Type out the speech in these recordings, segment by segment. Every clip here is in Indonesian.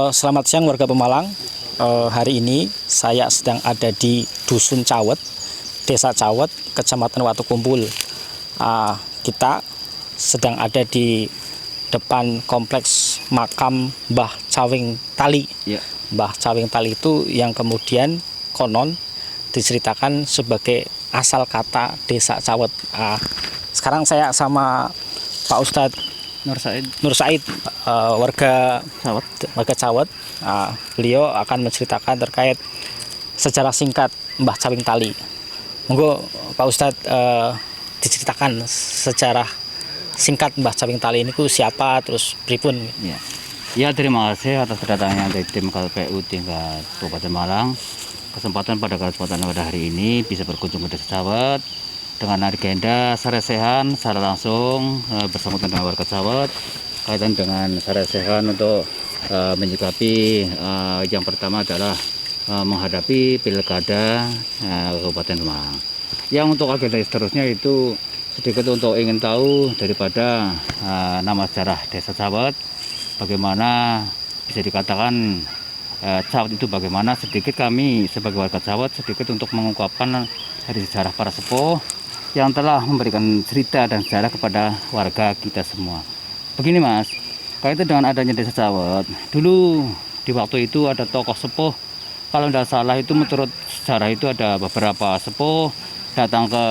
Selamat siang warga Pemalang. Hari ini saya sedang ada di Dusun Cawet, Desa Cawet, Kecamatan Watukumpul. Kita sedang ada di depan kompleks makam Mbah Cawing Tali. Ya. Mbah Cawing Tali itu yang kemudian konon diceritakan sebagai asal kata Desa Cawet. Sekarang saya sama Pak Ustadz Nur Said, warga Cawet. Beliau akan menceritakan terkait sejarah singkat Mbah Cawing Tali. Monggo Pak Ustadz diceritakan sejarah singkat Mbah Cawing Tali ini siapa, terus pripun. Ya, terima kasih atas kedatangannya dari tim KPU tingkat Kabupaten Malang. Kesempatan pada hari ini bisa berkunjung ke Desa Cawet dengan agenda saresehan secara langsung bersama dengan warga Cawet kaitan dengan saresehan untuk menyikapi yang pertama adalah menghadapi pilkada Kabupaten Malang. Yang untuk agenda seterusnya itu sedikit untuk ingin tahu daripada nama sejarah Desa Cawet, bagaimana bisa dikatakan Cawet itu bagaimana, sedikit kami sebagai warga Cawet sedikit untuk mengungkapkan dari sejarah para sepuh yang telah memberikan cerita dan sejarah kepada warga kita semua. Begini Mas, kaitan dengan adanya Desa Cawet, dulu di waktu itu ada tokoh sepuh, kalau tidak salah itu menurut sejarah itu ada beberapa sepuh datang ke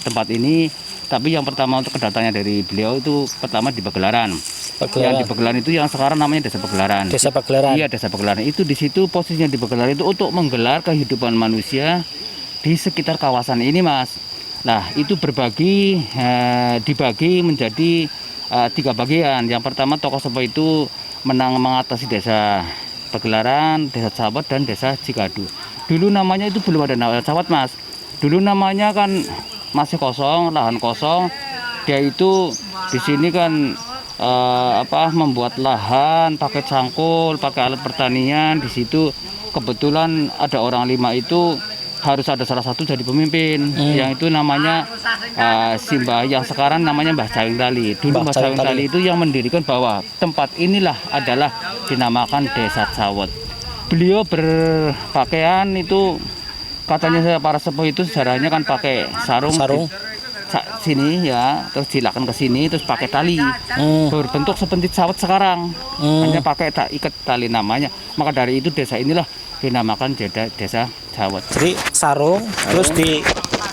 tempat ini. Tapi yang pertama untuk kedatangannya dari beliau itu pertama di Pagelaran. Yang di Pagelaran itu yang sekarang namanya Desa Pagelaran. Desa Pagelaran. Iya, Desa Pagelaran. Itu di situ posisinya di Pagelaran itu untuk menggelar kehidupan manusia di sekitar kawasan ini, Mas. Nah, itu dibagi menjadi 3 bagian. Yang pertama tokoh sepuh itu mengatasi Desa Pagelaran, Desa Cawet, dan Desa Cikadu. Dulu namanya itu belum ada nama Cawet, Mas. Dulu namanya kan masih kosong, lahan kosong. Dia itu di sini kan membuat lahan pakai cangkul, pakai alat pertanian. Di situ kebetulan ada orang 5 itu harus ada salah satu jadi pemimpin. Yang itu namanya Simbah, yang sekarang namanya Mbah Cawing Tali. Dulu Mbah Cawing Tali itu yang mendirikan bahwa tempat inilah adalah dinamakan Desa Cawet. Beliau berpakaian itu katanya para sepuh itu sejarahnya kan pakai sarung. Sini ya, terus dilakan ke sini, terus pakai tali berbentuk seperti Cawet sekarang, hanya pakai ikat tali namanya. Maka dari itu desa inilah dinamakan Desa Cawet. Jadi sarung, terus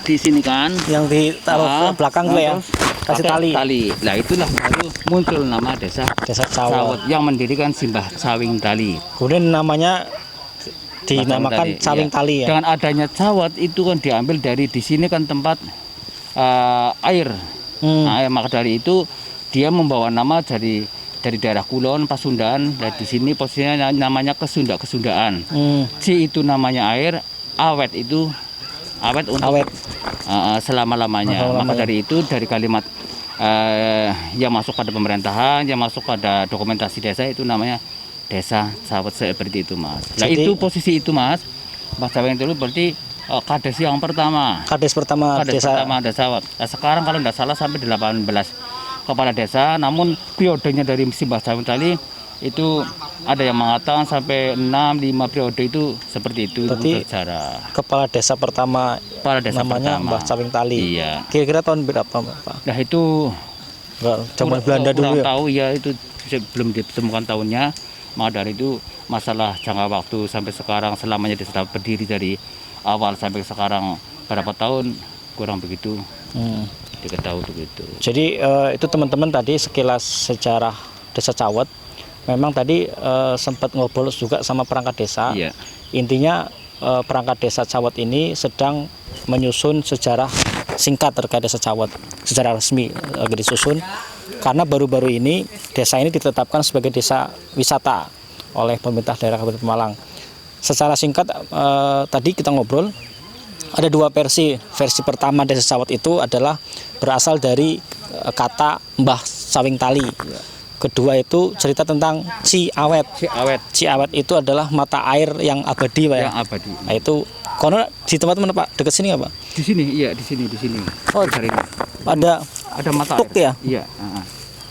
di sini kan yang ditaruh ke belakang tuh ya, kasih tali. Nah itulah baru muncul nama Desa Cawet yang mendirikan Simbah Cawing Tali. Kemudian namanya dinamakan Cawing Tali ya. Dengan adanya Cawet itu kan diambil dari di sini kan tempat air. Maka dari itu dia membawa nama dari daerah Kulon, Pasundan. Dan di sini posisinya namanya Kesundaan. C itu namanya air, awet itu untuk selama-lamanya. Maka dari itu dari kalimat yang masuk pada pemerintahan, yang masuk pada dokumentasi desa itu namanya Desa Cawet seperti itu, Mas. Nah, itu posisi itu, Mas. Mbah Cawing itu berarti Kades yang pertama. Kades pertama Desa Cawet. Nah, sekarang kalau tidak salah sampai 18 kepala desa, namun periodenya dari Simbah Cawing Tali itu ada yang mengatakan sampai 6-5 periode itu seperti itu. Berarti kepala desa pertama namanya Mbah Cawing Tali. Iya. Kira-kira tahun berapa, Pak? Nah, itu zaman Belanda dulu ya. Tahu ya, itu belum ditemukan tahunnya. Maka dari itu masalah jangka waktu sampai sekarang selamanya desa berdiri dari awal sampai sekarang berapa tahun kurang begitu diketahui begitu. Jadi itu teman-teman tadi sekilas sejarah Desa Cawet. Memang tadi sempat ngobrol juga sama perangkat desa. Iya. Intinya perangkat Desa Cawet ini sedang menyusun sejarah singkat terkait Desa Cawet, secara resmi lagi disusun. Karena baru-baru ini desa ini ditetapkan sebagai desa wisata oleh pemerintah daerah Kabupaten Malang. Secara singkat tadi kita ngobrol ada 2 versi. Versi pertama Desa Cawet itu adalah berasal dari kata Mbah Cawing Tali. Kedua itu cerita tentang Ciawet. Ciawet itu adalah mata air yang abadi, Pak. Yang abadi. Nah, itu konon di tempat mana, Pak? Dekat sini nggak, Pak? Di sini, iya, di sini. Oh, hari ini. Ada mata tuk air. Ya? Iya.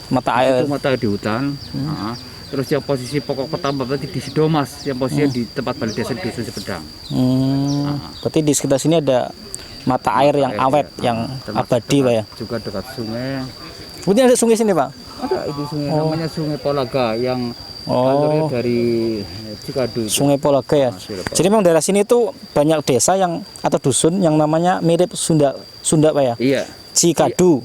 Mata Itu air. mata air di hutan. Nah, terus yang posisi pokok pertama berarti di Sidomas, yang posisinya di tempat balai desa di Dusun Sipedang. Berarti di sekitar sini ada mata air yang awet, yang Termasuk abadi Pak ya. juga dekat sungai. Kemudian ada sungai sini Pak. Ada itu sungai namanya Sungai Polaga yang alurnya dari Cikadu. Sungai Polaga ya. Sungai Polaga. Jadi memang daerah sini itu banyak desa yang atau dusun yang namanya mirip Sunda Pak ya. Iya. Cikadu,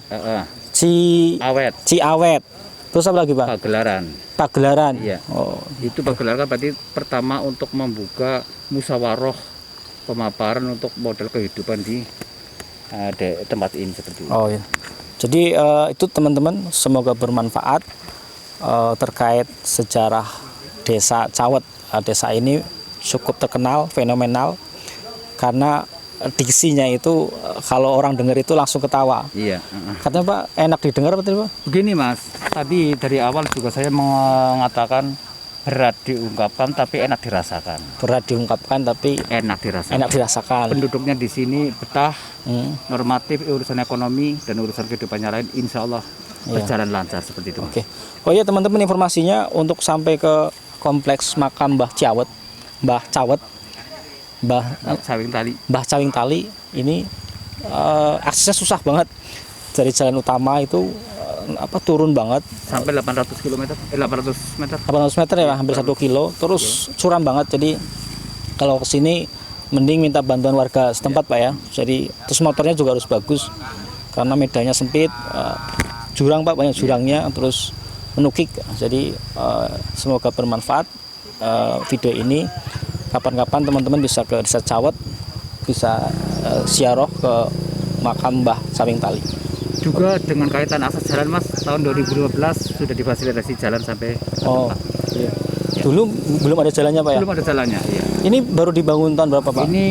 Awet. Ciawet. Terus apa lagi Pak? Pagelaran. Pagelaran. Iya. Oh, Itu Pagelaran berarti pertama untuk membuka musyawarah pemaparan untuk model kehidupan di tempat ini seperti itu. oh ya. Jadi itu teman-teman semoga bermanfaat terkait sejarah Desa Cawet. Desa ini cukup terkenal, fenomenal karena diksinya itu kalau orang dengar itu langsung ketawa. Iya. Katanya Pak enak didengar betul Pak? Begini Mas, tadi dari awal juga saya mengatakan berat diungkapkan tapi enak dirasakan. Berat diungkapkan tapi Enak dirasakan. enak dirasakan. Penduduknya di sini betah, Hmm, normatif, urusan ekonomi dan urusan kehidupannya lain, insya Allah Iya. berjalan lancar seperti itu. Oke. Oh iya teman-teman informasinya untuk sampai ke kompleks makam Mbah Cawet, Mbah Cawing Tali ini aksesnya susah banget dari jalan utama itu turun banget Sampai 800 km, 800 meter. 800 meter ya Pak, hampir 1 kilo terus curam banget jadi kalau kesini mending minta bantuan warga setempat Pak ya jadi terus motornya juga harus bagus karena medannya sempit jurang Pak banyak jurangnya terus menukik jadi semoga bermanfaat video ini kapan-kapan teman-teman bisa ke Desa Cawet bisa ziarah ke makam Mbah Cawing Tali. Juga dengan kaitan akses jalan Mas, tahun 2015 sudah difasilitasi jalan sampai Oh, iya. Dulu belum ada jalannya Pak ya? belum ada jalannya. Iya. Ini baru dibangun tahun berapa Pak? Ini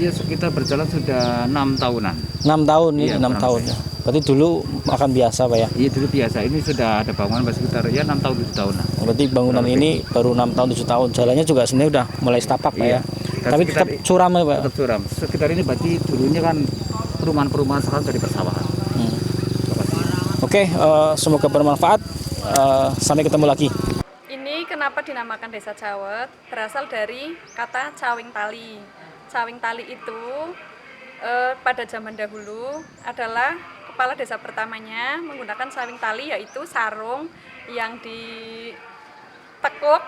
sekitar berjalan sudah 6 tahunan. 6 tahun ini, Iya, 6 kurang tahun. lebih. Berarti dulu akan biasa Pak ya? Iya dulu biasa, ini sudah ada bangunan sekitar ya 6 tahun 7 tahunan. Berarti bangunan ini baru 6 tahun 7 tahun. Jalannya juga sebenarnya udah mulai setapak Pak Iya. ya? Dan Tapi sekitar- tetap curam ya Pak? Tetap curam. Sekitar ini berarti dulunya kan perumahan-perumahan sekarang dari persawahan. Oke, semoga bermanfaat. Sampai ketemu lagi. Ini kenapa dinamakan Desa Cawet? Berasal dari kata cawing tali. Cawing tali itu pada zaman dahulu adalah kepala desa pertamanya menggunakan cawing tali, yaitu sarung yang ditekuk,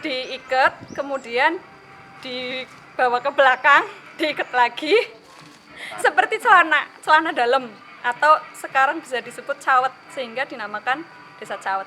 diikat, kemudian dibawa ke belakang, diikat lagi seperti celana dalam atau sekarang bisa disebut cawet sehingga dinamakan Desa Cawet.